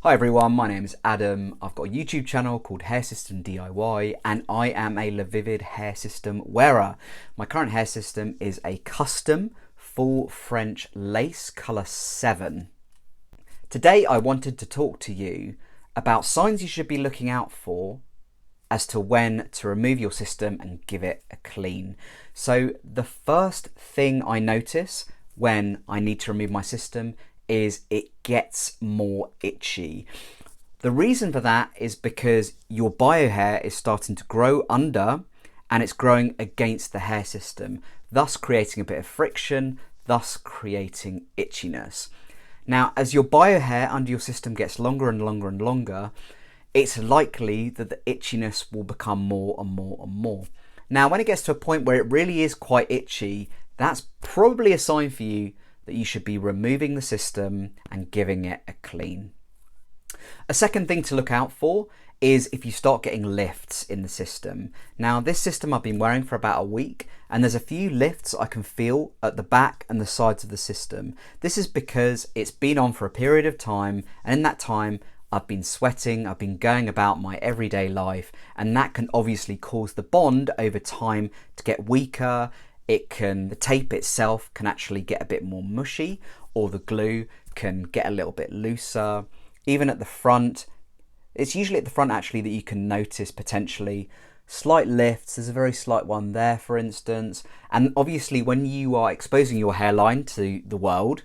Hi everyone, my name is Adam. I've got a YouTube channel called Hair System DIY and I am a LaVivid hair system wearer. My current hair system is a custom full French lace colour 7. Today I wanted to talk to you about signs you should be looking out for as to when to remove your system and give it a clean. So the first thing I notice when I need to remove my system is it gets more itchy. The reason for that is because your bio hair is starting to grow under and it's growing against the hair system, thus creating a bit of friction, thus creating itchiness. Now, as your bio hair under your system gets longer and longer and longer, it's likely that the itchiness will become more and more and more. Now, when it gets to a point where it really is quite itchy, that's probably a sign for you that you should be removing the system and giving it a clean. A second thing to look out for is if you start getting lifts in the system. Now, this system I've been wearing for about a week and there's a few lifts I can feel at the back and the sides of the system. This is because it's been on for a period of time, and in that time I've been sweating, I've been going about my everyday life, and that can obviously cause the bond over time to get weaker. The tape itself can actually get a bit more mushy, or the glue can get a little bit looser. Even at the front, it's usually at the front actually that you can notice potentially slight lifts. There's a very slight one there, for instance. And obviously when you are exposing your hairline to the world,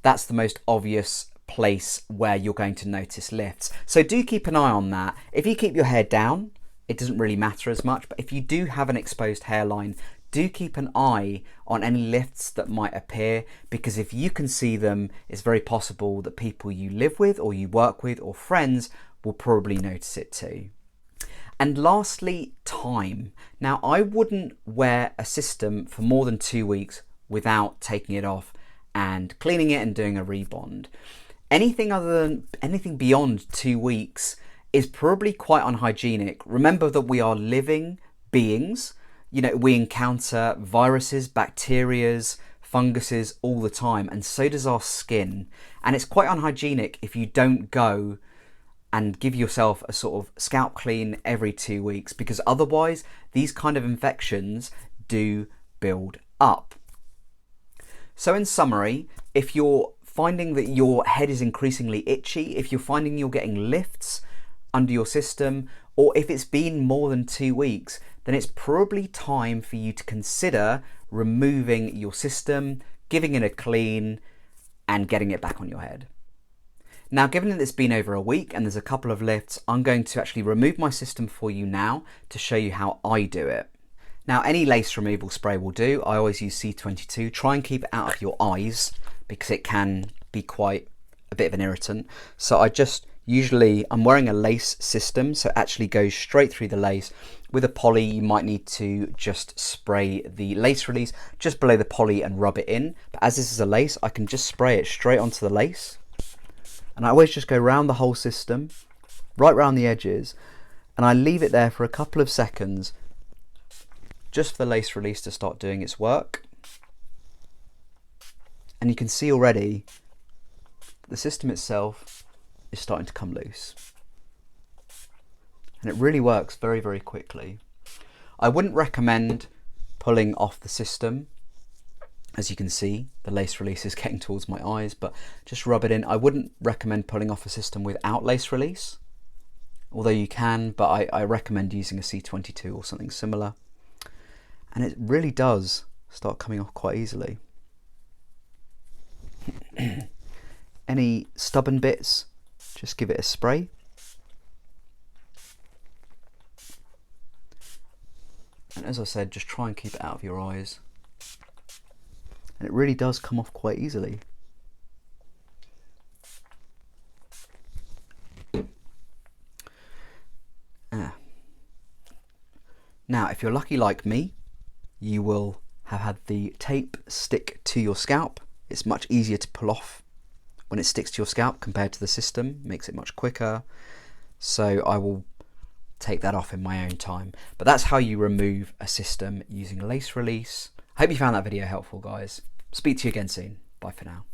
that's the most obvious place where you're going to notice lifts. So do keep an eye on that. If you keep your hair down, it doesn't really matter as much, but if you do have an exposed hairline, do keep an eye on any lifts that might appear, because if you can see them, it's very possible that people you live with or you work with or friends will probably notice it too. And lastly, time. Now, I wouldn't wear a system for more than 2 weeks without taking it off and cleaning it and doing a rebond. Anything beyond 2 weeks is probably quite unhygienic. Remember that we are living beings. You know, we encounter viruses, bacterias, funguses all the time, and so does our skin. And it's quite unhygienic if you don't go and give yourself a sort of scalp clean every 2 weeks, because otherwise these kind of infections do build up. So in summary, if you're finding that your head is increasingly itchy, if you're finding you're getting lifts under your system, or if it's been more than 2 weeks, then it's probably time for you to consider removing your system, giving it a clean, and getting it back on your head. Now, given that it's been over a week and there's a couple of lifts, I'm going to actually remove my system for you now to show you how I do it. Now, any lace removal spray will do. I always use C22. Try and keep it out of your eyes because it can be quite a bit of an irritant. So I'm wearing a lace system, so it actually goes straight through the lace. With a poly, you might need to just spray the lace release just below the poly and rub it in. But as this is a lace, I can just spray it straight onto the lace. And I always just go around the whole system, right around the edges, and I leave it there for a couple of seconds just for the lace release to start doing its work. And you can see already the system itself is starting to come loose. And it really works very, very quickly. I wouldn't recommend pulling off the system. As you can see, the lace release is getting towards my eyes, but just rub it in. I wouldn't recommend pulling off a system without lace release, although you can, but I recommend using a C22 or something similar. And it really does start coming off quite easily. Any stubborn bits, just give it a spray. And as I said, just try and keep it out of your eyes. And it really does come off quite easily. Now, if you're lucky like me, you will have had the tape stick to your scalp. It's much easier to pull off when it sticks to your scalp compared to the system. Makes it much quicker. So I will take that off in my own time. But that's how you remove a system using lace release. I hope you found that video helpful, guys. Speak to you again soon. Bye for now.